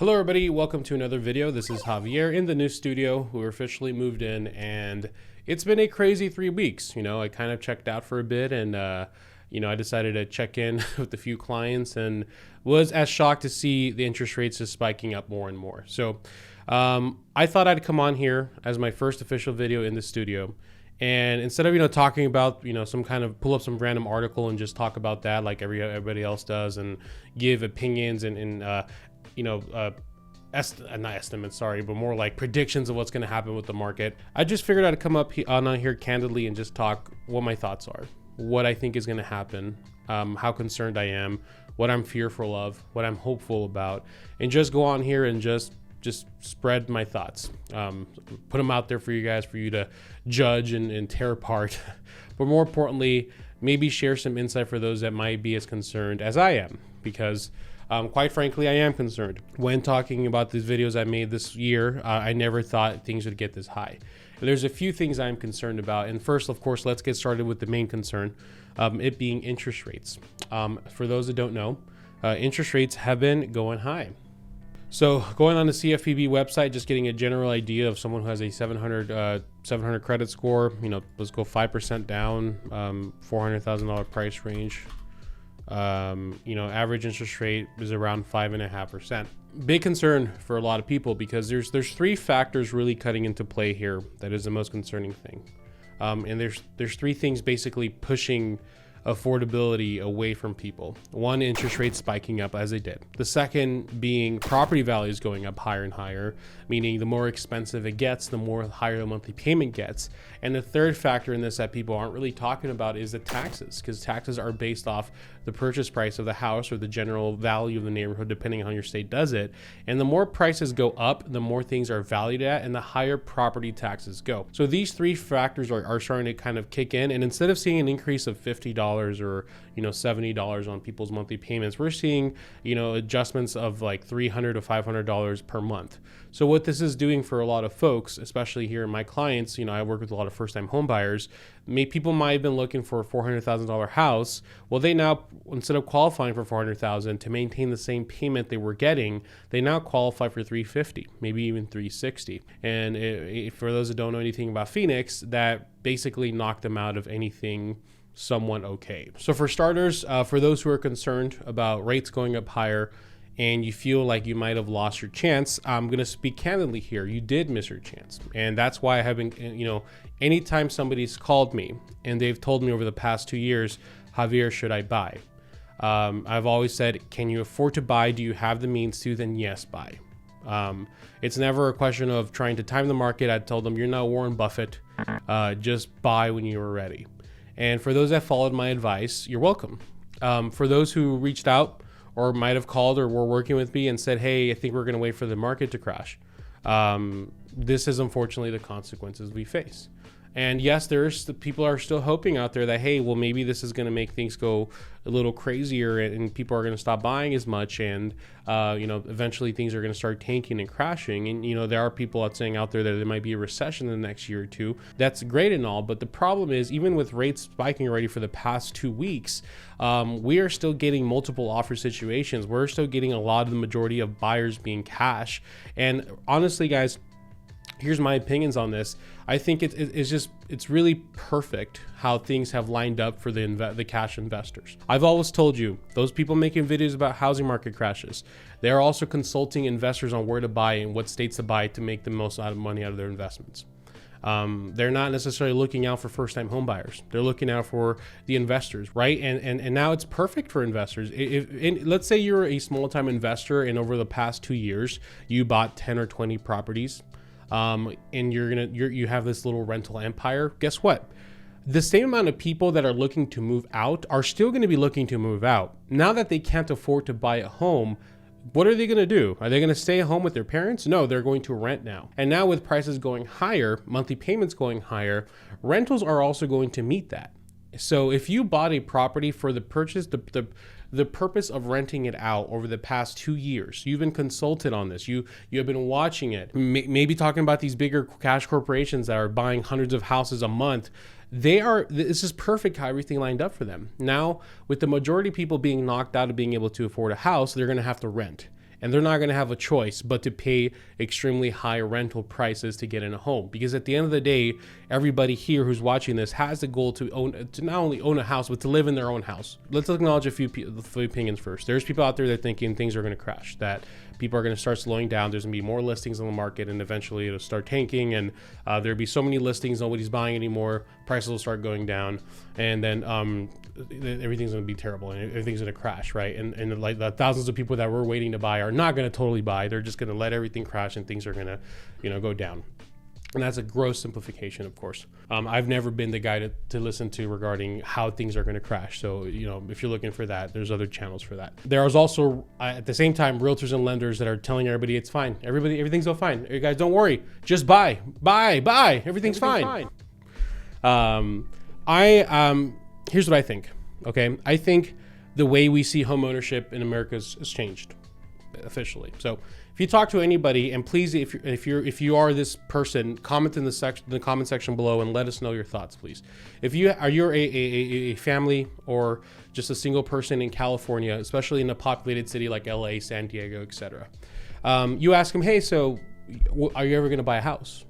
Hello everybody, welcome to another video. This is Javier in the new studio. We're officially moved in and it's been a crazy 3 weeks. I kind of checked out for a bit and I decided to check in with a few clients and was as shocked to see the interest rates just spiking up more and more. So I thought I'd come on here as my first official video in the studio. And instead of, talking about, some kind of pull up some random article and just talk about that like everybody else does and give opinions and not estimates, sorry, but more like predictions of what's going to happen with the market. I just figured I'd come up on here candidly and just talk what my thoughts are, what I think is going to happen, how concerned I am, what I'm fearful of, what I'm hopeful about, and just go on here and just spread my thoughts, put them out there for you guys, for you to judge and tear apart. But more importantly, maybe share some insight for those that might be as concerned as I am, because quite frankly, I am concerned. When talking about these videos I made this year, I never thought things would get this high. And there's a few things I'm concerned about. And first, of course, let's get started with the main concern, it being interest rates. For those that don't know, interest rates have been going high. So going on the CFPB website, just getting a general idea of someone who has a 700 credit score, let's go 5% down, $400,000 price range. Average interest rate is around 5.5%. Big concern for a lot of people because there's three factors really cutting into play here that is the most concerning thing. And there's three things basically pushing affordability away from people. One, interest rates spiking up as they did. The second being property values going up higher and higher, meaning the more expensive it gets, the more higher the monthly payment gets. And the third factor in this that people aren't really talking about is the taxes, because taxes are based off the purchase price of the house or the general value of the neighborhood, depending on how your state does it. And the more prices go up, the more things are valued at and the higher property taxes go. So these three factors are starting to kind of kick in. And instead of seeing an increase of $50 or $70 on people's monthly payments, we're seeing adjustments of like $300 to $500 per month. So what this is doing for a lot of folks, especially here in my clients, I work with a lot of first-time home buyers. People might have been looking for a $400,000 house. Well, they now, instead of qualifying for $400,000 to maintain the same payment they were getting, they now qualify for $350,000, maybe even $360,000. And for those that don't know anything about Phoenix, that basically knocked them out of anything somewhat okay. So for starters, for those who are concerned about rates going up higher and you feel like you might have lost your chance, I'm going to speak candidly here. You did miss your chance. And that's why I have been, anytime somebody's called me and they've told me over the past 2 years, Javier, should I buy? I've always said, can you afford to buy? Do you have the means to? Then yes, buy. It's never a question of trying to time the market. I told them, you're not Warren Buffett. Just buy when you are ready. And for those that followed my advice, you're welcome. For those who reached out or might have called or were working with me and said, hey, I think we're going to wait for the market to crash. This is unfortunately the consequences we face. And yes, people are still hoping out there that, hey, well, maybe this is going to make things go a little crazier and people are going to stop buying as much. And, eventually things are going to start tanking and crashing. And, there are people saying out there that there might be a recession in the next year or two. That's great and all. But the problem is, even with rates spiking already for the past 2 weeks, we are still getting multiple offer situations. We're still getting a lot of the majority of buyers being cash. And honestly, guys, here's my opinions on this. I think it's really perfect how things have lined up for the cash investors. I've always told you, those people making videos about housing market crashes, they're also consulting investors on where to buy and what states to buy to make the most money out of their investments. They're not necessarily looking out for first-time home buyers. They're looking out for the investors, right? And now it's perfect for investors. Let's say you're a small-time investor and over the past 2 years, you bought 10 or 20 properties. And you have this little rental empire. Guess what? The same amount of people that are looking to move out are still going to be looking to move out. Now that they can't afford to buy a home, what are they going to do? Are they going to stay at home with their parents? No, they're going to rent now. And now with prices going higher, monthly payments going higher, rentals are also going to meet that. So if you bought a property for the purchase, the purpose of renting it out over the past 2 years, you've been consulted on this. You have been watching it. Maybe talking about these bigger cash corporations that are buying hundreds of houses a month. This is perfect how everything lined up for them. Now, with the majority of people being knocked out of being able to afford a house, they're going to have to rent. and they're not going to have a choice but to pay extremely high rental prices to get in a home. Because at the end of the day, everybody here who's watching this has the goal to not only own a house, but to live in their own house. Let's acknowledge a few opinions first. There's people out there that are thinking things are going to crash, that people are going to start slowing down. There's going to be more listings on the market, and eventually it'll start tanking, and there'll be so many listings, nobody's buying anymore. Prices will start going down, and then everything's going to be terrible, and everything's going to crash, right? And like the thousands of people that were waiting to buy are not going to totally buy. They're just going to let everything crash, and things are going to, go down. And that's a gross simplification, of course. I've never been the guy to listen to regarding how things are going to crash. So, if you're looking for that, there's other channels for that. There is also, at the same time, realtors and lenders that are telling everybody it's fine. Everything's all fine. You guys, don't worry. Just buy. Everything's fine. Here's what I think. Okay, I think the way we see home ownership in America has changed officially. So if you talk to anybody, and please, if you are this person, comment in the comment section below and let us know your thoughts, please. If you're a family or just a single person in California, especially in a populated city like LA, San Diego, etc., you ask them, hey, so are you ever going to buy a house?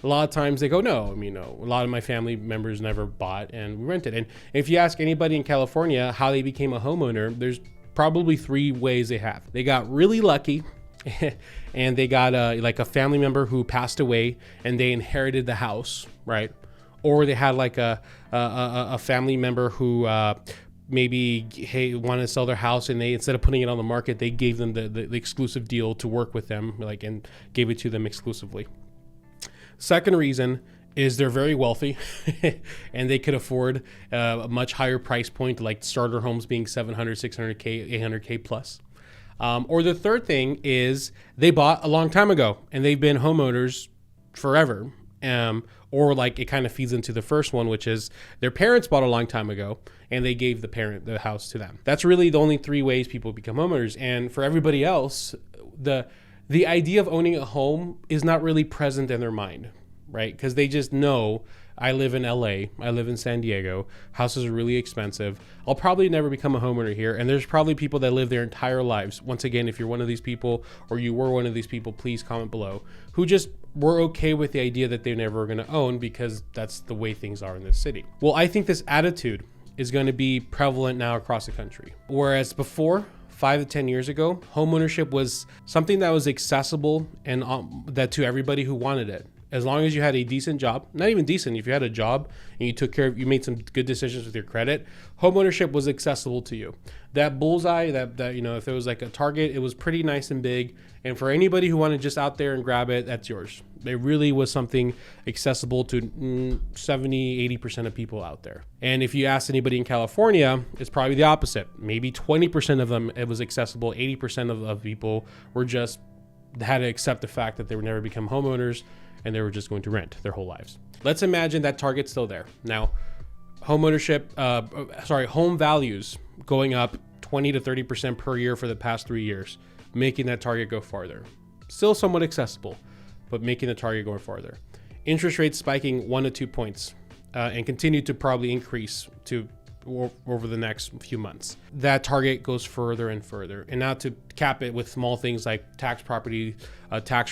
A lot of times they go, no. A lot of my family members never bought, and we rented. And if you ask anybody in California how they became a homeowner, there's probably 3 ways they have. They got really lucky and they got a family member who passed away and they inherited the house, right? Or they had like a family member who maybe wanted to sell their house, and they, instead of putting it on the market, they gave them the exclusive deal to work with them, and gave it to them exclusively. Second reason is they're very wealthy and they could afford a much higher price point, like starter homes being 700, 600K, 800K plus. Or the third thing is they bought a long time ago and they've been homeowners forever. Or like it kind of feeds into the first one, which is their parents bought a long time ago and they gave the house to them. That's really the only 3 ways people become homeowners. And for everybody else, the idea of owning a home is not really present in their mind, right? Because they just know, I live in LA, I live in San Diego, houses are really expensive. I'll probably never become a homeowner here. And there's probably people that live their entire lives. Once again, if you're one of these people, or you were one of these people, please comment below, who just were okay with the idea that they're never going to own because that's the way things are in this city. Well, I think this attitude is going to be prevalent now across the country. Whereas before, 5 to 10 years ago, homeownership was something that was accessible and that to everybody who wanted it. As long as you had a decent job, not even decent, if you had a job and you made some good decisions with your credit, homeownership was accessible to you. That bullseye, that if it was like a target, it was pretty nice and big. And for anybody who wanted just out there and grab it, that's yours. It really was something accessible to 70, 80% of people out there. And if you ask anybody in California, it's probably the opposite. Maybe 20% of them, it was accessible. 80% of people had to accept the fact that they would never become homeowners, and they were just going to rent their whole lives. Let's imagine that target's still there. Now, home values going up 20 to 30% per year for the past 3 years, making that target go farther. Still somewhat accessible, but making the target go farther. Interest rates spiking 1 to 2 points and continue to probably increase over the next few months. That target goes further and further. And now to cap it with small things like tax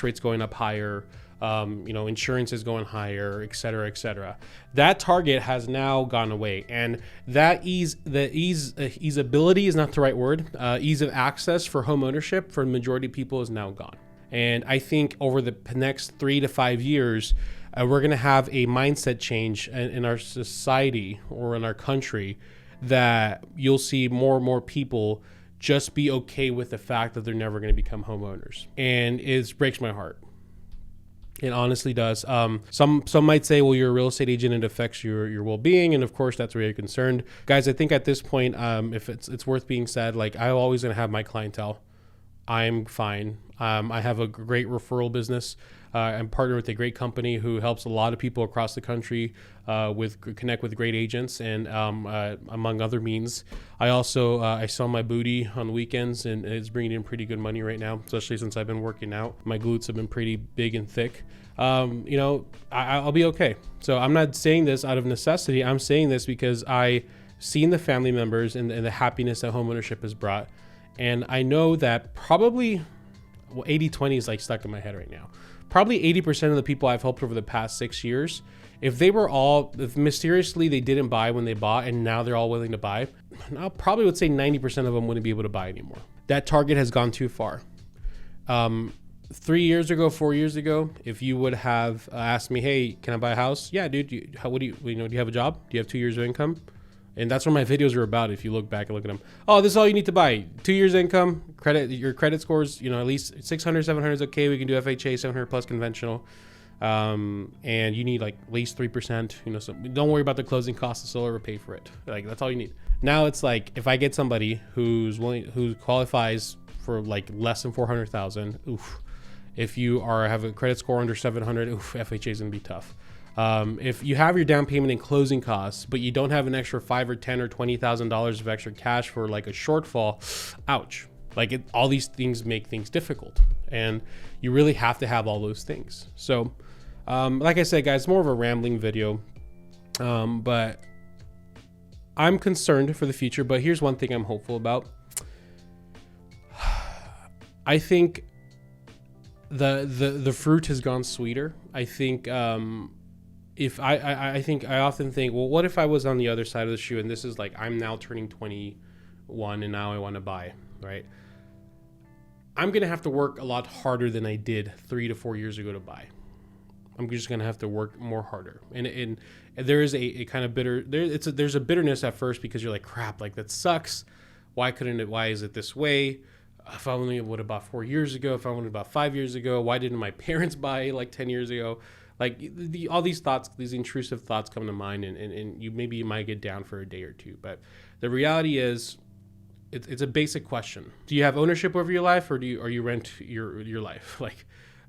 rates going up higher, insurance is going higher, et cetera, et cetera. That target has now gone away. And that easeability is not the right word. Ease of access for home ownership for the majority of people is now gone. And I think over the next 3 to 5 years, we're going to have a mindset change in our society or in our country that you'll see more and more people just be okay with the fact that they're never going to become homeowners. And it breaks my heart. It honestly does. Some might say, well, you're a real estate agent, it affects your well-being, and of course that's where you're concerned. Guys, I think at this point, if it's worth being said, like, I'm always going to have my clientele. I'm fine. I have a great referral business. I'm partnered with a great company who helps a lot of people across the country connect with great agents, and among other means. I also I sell my booty on the weekends, and it's bringing in pretty good money right now, especially since I've been working out. My glutes have been pretty big and thick. I'll be okay. So I'm not saying this out of necessity. I'm saying this because I've seen the family members and the happiness that homeownership has brought. And I know that probably, well, 80-20 is like stuck in my head right now. Probably 80% of the people I've helped over the past 6 years, if mysteriously they didn't buy when they bought and now they're all willing to buy, I probably would say 90% of them wouldn't be able to buy anymore. That target has gone too far. 3 years ago, 4 years ago, if you would have asked me, hey, can I buy a house? Yeah, dude, do you have a job? Do you have 2 years of income? And that's what my videos are about. If you look back and look at them, oh, this is all you need to buy. 2 years income, your credit scores, at least 600, 700 is okay. We can do FHA, 700 plus conventional. And you need like at least 3%, so don't worry about the closing costs. The seller will pay for it. Like, that's all you need. Now it's like, if I get somebody who qualifies for like less than 400,000, oof. If you have a credit score under 700, oof, FHA is gonna be tough. If you have your down payment and closing costs, but you don't have an extra $5,000 or $10,000 or $20,000 of extra cash for like a shortfall, ouch. Like, all these things make things difficult, and you really have to have all those things. So, like I said, guys, it's more of a rambling video, but I'm concerned for the future. But here's one thing I'm hopeful about. I think the fruit has gone sweeter. I think I think I often think, well, what if I was on the other side of the shoe, and this is like, I'm now turning 21 and now I want to buy, right? I'm gonna have to work a lot harder than I did 3 to 4 years ago to buy. I'm just gonna have to work more harder, and there is a kind of there's a bitterness at first, because you're like, crap, like, that sucks. Why is it this way? If I only would have bought 4 years ago, if I would have bought 5 years ago, why didn't my parents buy like 10 years ago? Like, all these thoughts, these intrusive thoughts come to mind, and you might get down for a day or two. But the reality is, it's a basic question. Do you have ownership over your life, or are you rent your life? Like,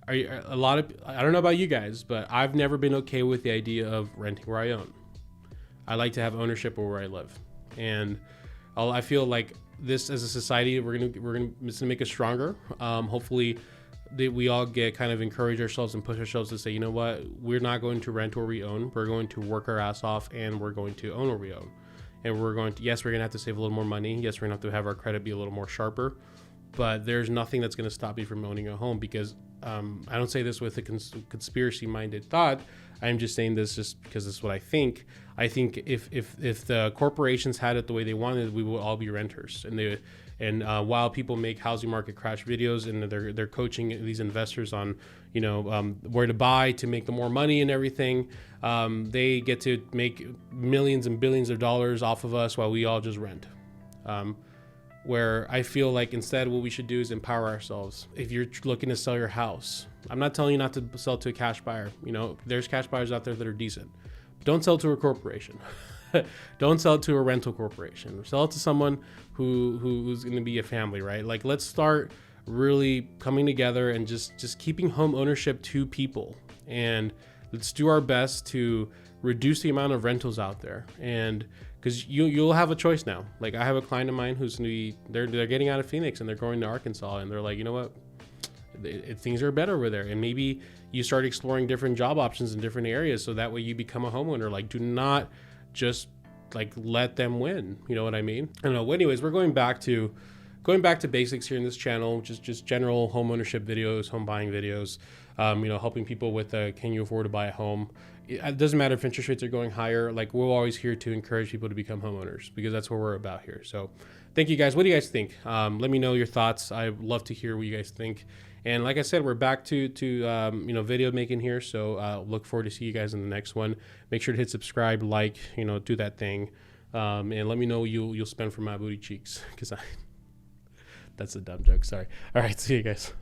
I don't know about you guys, but I've never been okay with the idea of renting where I own. I like to have ownership over where I live. And I feel like this, as a society, we're gonna make us stronger. Hopefully we all kind of encourage ourselves and push ourselves to say, you know what, we're not going to rent where we own. We're going to work our ass off, and we're going to own where we own. And we're going to have to save a little more money. Yes, we're going to have our credit be a little more sharper, but there's nothing that's going to stop you from owning a home, because I don't say this with a conspiracy-minded thought. I'm just saying this just because this is what I think. I think if the corporations had it the way they wanted, we would all be renters. And while people make housing market crash videos, and they're coaching these investors on where to buy to make the more money and everything, they get to make millions and billions of dollars off of us while we all just rent. Where I feel like instead what we should do is empower ourselves. If you're looking to sell your house, I'm not telling you not to sell to a cash buyer. There's cash buyers out there that are decent. Don't sell to a corporation. Don't sell it to a rental corporation. Sell it to someone who's going to be a family, right? Like, let's start really coming together and just keeping home ownership to people. And let's do our best to reduce the amount of rentals out there. And because you'll have a choice now. Like, I have a client of mine who's going to be, they're getting out of Phoenix and they're going to Arkansas, and they're like, you know what? Things are better over there. And maybe you start exploring different job options in different areas, so that way you become a homeowner. Like, do not just like let them win. You know what I mean? I don't know. Anyways, we're going back to basics here in this channel, just general home ownership videos, home buying videos, helping people with can you afford to buy a home? It doesn't matter if interest rates are going higher. Like, we're always here to encourage people to become homeowners, because that's what we're about here. So thank you guys. What do you guys think? Let me know your thoughts. I'd love to hear what you guys think. And like I said, we're back to video making here. So look forward to see you guys in the next one. Make sure to hit subscribe, like, do that thing. And let me know you'll spend for my booty cheeks, because that's a dumb joke. Sorry. All right. See you guys.